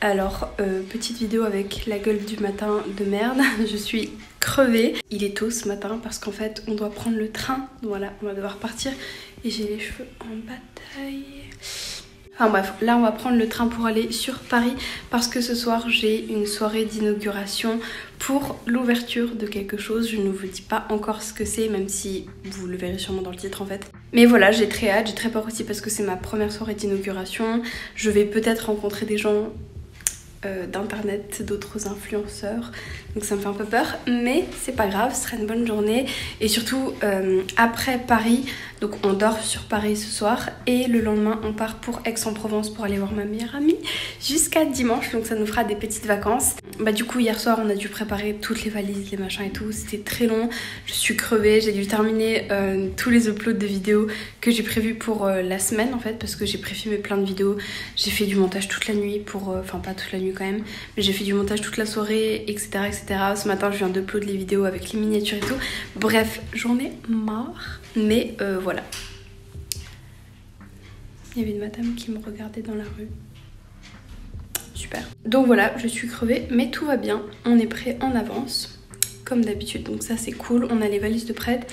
Alors, petite vidéo avec la gueule du matin de merde, je suis crevée. Il est tôt ce matin parce qu'en fait on doit prendre le train, voilà, on va devoir partir et j'ai les cheveux en bataille. Enfin bref, là on va prendre le train pour aller sur Paris parce que ce soir j'ai une soirée d'inauguration pour l'ouverture de quelque chose. Je ne vous dis pas encore ce que c'est, même si vous le verrez sûrement dans le titre en fait. Mais voilà, j'ai très hâte, j'ai très peur aussi parce que c'est ma première soirée d'inauguration. Je vais peut-être rencontrer des gens d'internet, d'autres influenceurs, donc ça me fait un peu peur, mais c'est pas grave, ce sera une bonne journée. Et surtout après Paris, donc on dort sur Paris ce soir et le lendemain on part pour Aix-en-Provence pour aller voir ma meilleure amie jusqu'à dimanche, donc ça nous fera des petites vacances. Bah du coup hier soir on a dû préparer toutes les valises, les machins et tout, c'était très long, je suis crevée, j'ai dû terminer tous les uploads de vidéos que j'ai prévus pour la semaine en fait, parce que j'ai préfilmé plein de vidéos, j'ai fait du montage toute la nuit pour, enfin pas toute la nuit quand même, mais j'ai fait du montage toute la soirée, etc. etc. Ce matin je viens d'upload les vidéos avec les miniatures et tout, bref j'en ai marre, mais voilà. Il y avait une madame qui me regardait dans la rue. Super. Donc voilà, je suis crevée, mais tout va bien. On est prêt en avance, comme d'habitude. Donc ça c'est cool, on a les valises de prête.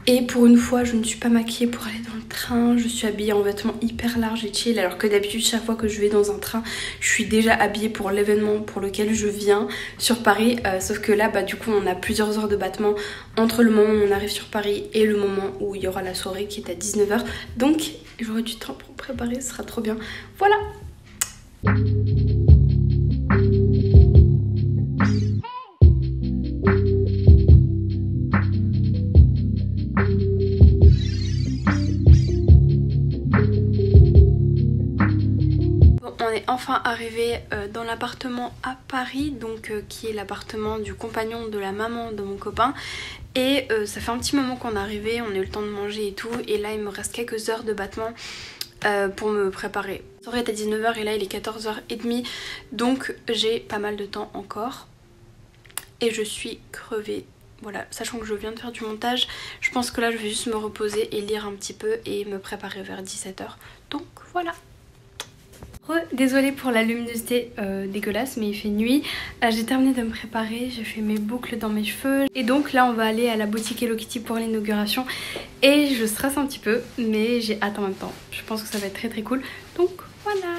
Et pour une fois, je ne suis pas maquillée pour aller dans le train. Je suis habillée en vêtements hyper larges et chill. Alors que d'habitude, chaque fois que je vais dans un train, je suis déjà habillée pour l'événement pour lequel je viens sur Paris. Sauf que là, bah, du coup, on a plusieurs heures de battement entre le moment où on arrive sur Paris et le moment où il y aura la soirée qui est à 19 h. Donc, j'aurai du temps pour préparer, ce sera trop bien. Voilà! On est enfin arrivé dans l'appartement à Paris, donc qui est l'appartement du compagnon de la maman de mon copain. Et ça fait un petit moment qu'on est arrivé, on a eu le temps de manger et tout. Et là il me reste quelques heures de battement pour me préparer. La soirée est à 19 h et là il est 14 h 30, donc j'ai pas mal de temps encore. Et je suis crevée. Voilà, sachant que je viens de faire du montage, je pense que là je vais juste me reposer et lire un petit peu et me préparer vers 17 h. Donc voilà. Désolée pour la luminosité dégueulasse, mais il fait nuit. J'ai terminé de me préparer, j'ai fait mes boucles dans mes cheveux. Et donc là on va aller à la boutique Hello Kitty pour l'inauguration. Et je stresse un petit peu, mais j'ai hâte en même temps. Je pense que ça va être très très cool. Donc voilà.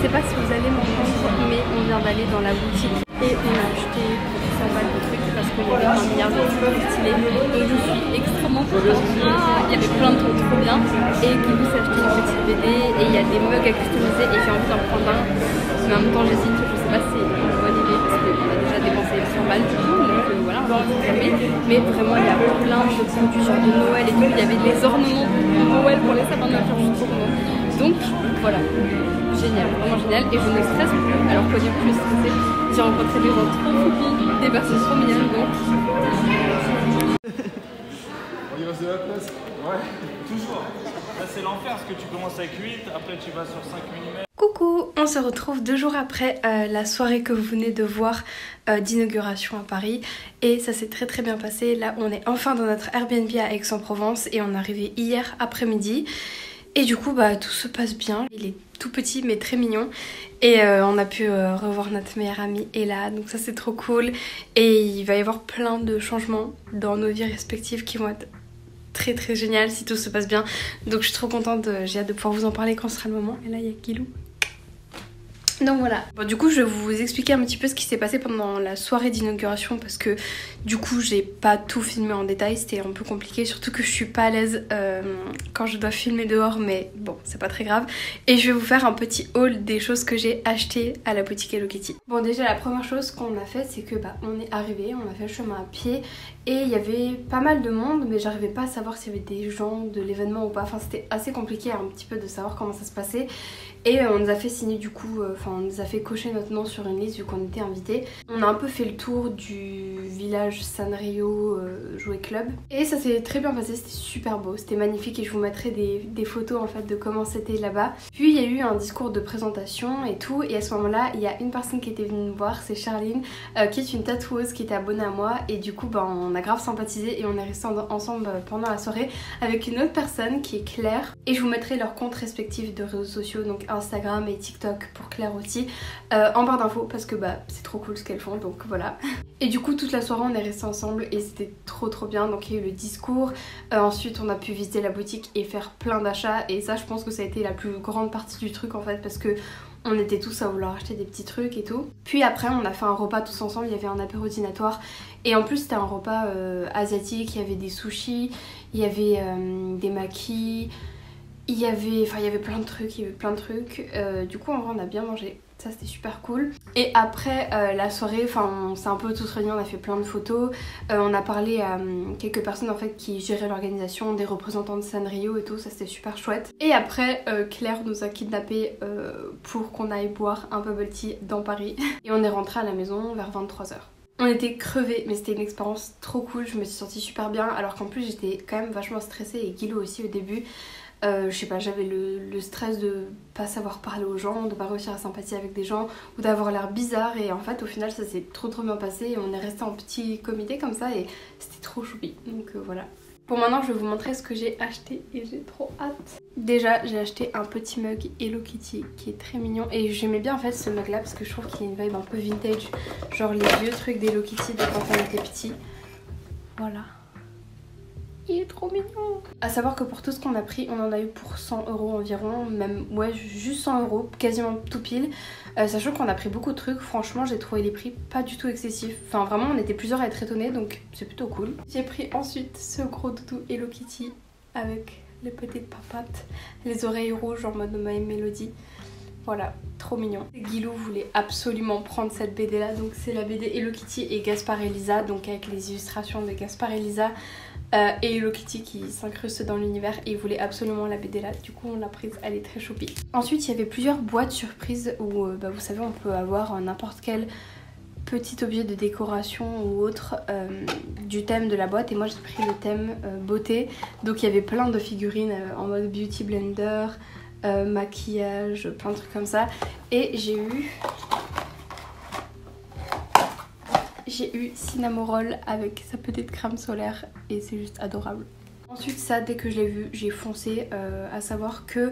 Je sais pas si vous allez m'entendre, mais on vient d'aller dans la boutique et on a acheté pour 100 balles de trucs parce qu'il y avait un milliard de trucs stylés. Donc je suis extrêmement contente. Il y avait plein de trucs trop bien. Et Guigou s'est acheté une petite BD et il y a des mugs à customiser et j'ai envie d'en prendre un. Mais en même temps j'hésite, je sais pas si c'est une bonne idée parce qu'on a déjà dépensé 100 balles du coup. Donc voilà, on va en fermer. Mais vraiment il y a plein de produits genre de Noël et tout. Il y avait des ornements de Noël pour les sapins de Noël, je suis trop contente. Donc voilà. Génial, vraiment génial, et je ne stresse plus, alors qu'au début je stressais. J'ai rencontré des gens trop coupons, des personnes trop mignonnes, donc... On y va de la place? Ouais, toujours. Là c'est l'enfer, parce que tu commences avec 8, après tu vas sur 5 mm. Coucou, on se retrouve 2 jours après la soirée que vous venez de voir d'inauguration à Paris. Et ça s'est très très bien passé. Là on est enfin dans notre Airbnb à Aix-en-Provence et on est arrivé hier après-midi. Et du coup bah tout se passe bien, il est tout petit mais très mignon et on a pu revoir notre meilleure amie Ella, donc ça c'est trop cool. Et il va y avoir plein de changements dans nos vies respectives qui vont être très très génial si tout se passe bien. Donc je suis trop contente, j'ai hâte de pouvoir vous en parler quand ce sera le moment. Et là il y a Guilou. Donc voilà. Bon, du coup je vais vous expliquer un petit peu ce qui s'est passé pendant la soirée d'inauguration parce que du coup j'ai pas tout filmé en détail, c'était un peu compliqué, surtout que je suis pas à l'aise quand je dois filmer dehors, mais bon c'est pas très grave. Et je vais vous faire un petit haul des choses que j'ai achetées à la boutique Hello Kitty. Bon déjà la première chose qu'on a fait c'est que on est arrivé, on a fait le chemin à pied et il y avait pas mal de monde mais j'arrivais pas à savoir s'il y avait des gens de l'événement ou pas, enfin c'était assez compliqué un petit peu de savoir comment ça se passait. Et on nous a fait signer du coup, on nous a fait cocher notre nom sur une liste vu qu'on était invités. On a un peu fait le tour du village Sanrio Jouet Club. Et ça s'est très bien passé, c'était super beau, c'était magnifique et je vous mettrai des photos en fait de comment c'était là-bas. Puis il y a eu un discours de présentation et tout, et à ce moment-là il y a une personne qui était venue nous voir, c'est Charline, qui est une tatoueuse qui était abonnée à moi et du coup on a grave sympathisé et on est restés ensemble pendant la soirée avec une autre personne qui est Claire. Et je vous mettrai leurs comptes respectifs de réseaux sociaux, donc Instagram et TikTok pour Claire aussi, en barre d'infos parce que c'est trop cool ce qu'elles font, donc voilà. Et du coup toute la soirée on est restés ensemble et c'était trop bien. Donc il y a eu le discours, ensuite on a pu visiter la boutique et faire plein d'achats et ça je pense que ça a été la plus grande partie du truc en fait parce que on était tous à vouloir acheter des petits trucs et tout. Puis après on a fait un repas tous ensemble, il y avait un apéro dînatoire et en plus c'était un repas asiatique, il y avait des sushis, il y avait des makis, il y avait plein de trucs, du coup en vrai on a bien mangé, ça c'était super cool. Et après la soirée, on s'est un peu tous réunis, on a fait plein de photos, on a parlé à quelques personnes en fait qui géraient l'organisation, des représentants de Sanrio et tout, ça c'était super chouette. Et après Claire nous a kidnappés pour qu'on aille boire un bubble tea dans Paris et on est rentré à la maison vers 23 h. On était crevés mais c'était une expérience trop cool, je me suis sentie super bien alors qu'en plus j'étais quand même vachement stressée et Guilou aussi au début. Je sais pas, j'avais le stress de pas savoir parler aux gens, de pas réussir à sympathiser avec des gens ou d'avoir l'air bizarre et en fait au final ça s'est trop bien passé et on est resté en petit comité comme ça et c'était trop choupi, donc voilà. Bon maintenant je vais vous montrer ce que j'ai acheté et j'ai trop hâte. Déjà j'ai acheté un petit mug Hello Kitty qui est très mignon et j'aimais bien en fait ce mug là parce que je trouve qu'il y a une vibe un peu vintage, genre les vieux trucs d'Hello Kitty de quand on était petit. Voilà. Il est trop mignon. À savoir que pour tout ce qu'on a pris, on en a eu pour 100 € environ, même ouais juste 100 €, quasiment tout pile. Sachant qu'on a pris beaucoup de trucs, franchement j'ai trouvé les prix pas du tout excessifs. Enfin vraiment on était plusieurs à être étonnés donc c'est plutôt cool. J'ai pris ensuite ce gros doudou Hello Kitty avec les petites papates, les oreilles rouges en mode My Melody. Voilà, trop mignon. Guilou voulait absolument prendre cette BD là, donc c'est la BD Hello Kitty et Gaspard et Lisa, donc avec les illustrations de Gaspard et Lisa. Et Hello Kitty qui s'incruste dans l'univers et il voulait absolument la BD là, du coup on l'a prise, elle est très choupie. Ensuite il y avait plusieurs boîtes surprises où vous savez on peut avoir n'importe quel petit objet de décoration ou autre du thème de la boîte et moi j'ai pris le thème beauté, donc il y avait plein de figurines en mode beauty blender, maquillage, plein de trucs comme ça et j'ai eu Cinnamoroll avec sa petite crème solaire et c'est juste adorable. Ensuite ça dès que je l'ai vu j'ai foncé, à savoir que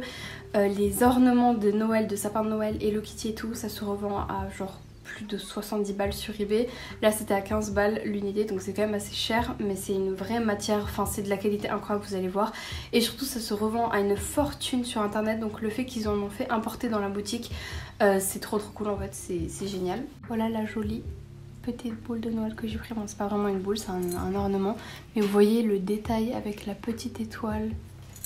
les ornements de Noël, de sapin de Noël, Hello Kitty et tout ça se revend à genre plus de 70 balles sur eBay. Là c'était à 15 balles l'unité donc c'est quand même assez cher mais c'est une vraie matière, enfin c'est de la qualité incroyable vous allez voir. Et surtout ça se revend à une fortune sur internet donc le fait qu'ils en ont fait importer dans la boutique c'est trop cool en fait, c'est génial. Voilà la jolie petite boule de Noël que j'ai pris, bon c'est pas vraiment une boule c'est un ornement mais vous voyez le détail avec la petite étoile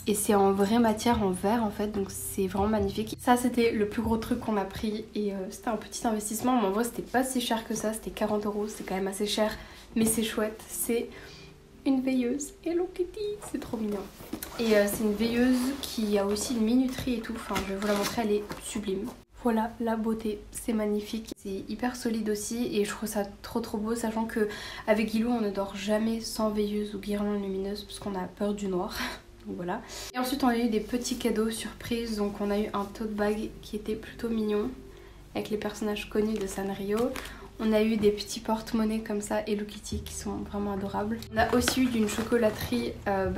et c'est en vraie matière, en verre en fait donc c'est vraiment magnifique. Ça c'était le plus gros truc qu'on a pris et c'était un petit investissement mais en vrai c'était pas si cher que ça, c'était 40 €, c'est quand même assez cher mais c'est chouette. C'est une veilleuse Hello Kitty, c'est trop mignon et c'est une veilleuse qui a aussi une minuterie et tout, enfin je vais vous la montrer, elle est sublime. Voilà la beauté, c'est magnifique, c'est hyper solide aussi et je trouve ça trop beau sachant que avec Guilou on ne dort jamais sans veilleuse ou guirlande lumineuse parce qu'on a peur du noir. Donc voilà. Et ensuite on a eu des petits cadeaux surprises, donc on a eu un tote bag qui était plutôt mignon avec les personnages connus de Sanrio. On a eu des petits porte-monnaies comme ça Hello Kitty qui sont vraiment adorables. On a aussi eu d'une chocolaterie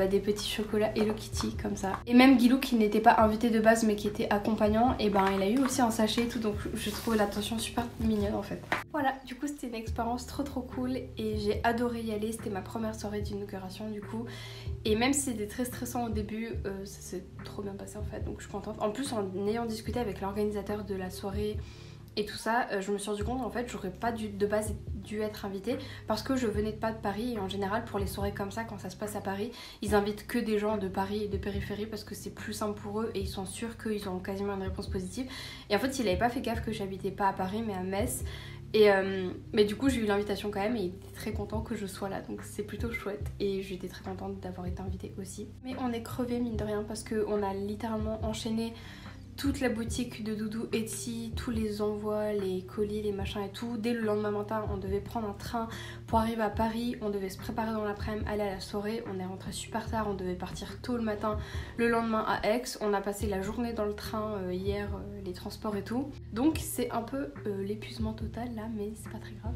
des petits chocolats Hello Kitty comme ça. Et même Guilou qui n'était pas invité de base mais qui était accompagnant, et ben il a eu aussi un sachet et tout, donc je trouve l'attention super mignonne en fait. Voilà, du coup c'était une expérience trop cool et j'ai adoré y aller. C'était ma première soirée d'inauguration du coup. Et même si c'était très stressant au début, ça s'est trop bien passé en fait, donc je suis contente. En plus en ayant discuté avec l'organisateur de la soirée et tout ça, je me suis rendu compte en fait j'aurais pas de base dû être invitée parce que je venais pas de Paris, et en général pour les soirées comme ça, quand ça se passe à Paris, ils invitent que des gens de Paris et de périphérie parce que c'est plus simple pour eux et ils sont sûrs qu'ils ont quasiment une réponse positive. Et en fait il avait pas fait gaffe que j'habitais pas à Paris mais à Metz. Mais du coup j'ai eu l'invitation quand même et il était très content que je sois là, donc c'est plutôt chouette et j'étais très contente d'avoir été invitée aussi. Mais on est crevé mine de rien parce qu'on a littéralement enchaîné toute la boutique de Doudou Etsy, tous les envois, les colis, les machins et tout. Dès le lendemain matin, on devait prendre un train pour arriver à Paris, on devait se préparer dans l'après-midi, aller à la soirée. On est rentré super tard, on devait partir tôt le matin le lendemain à Aix. On a passé la journée dans le train hier, les transports et tout. Donc c'est un peu l'épuisement total là, mais c'est pas très grave.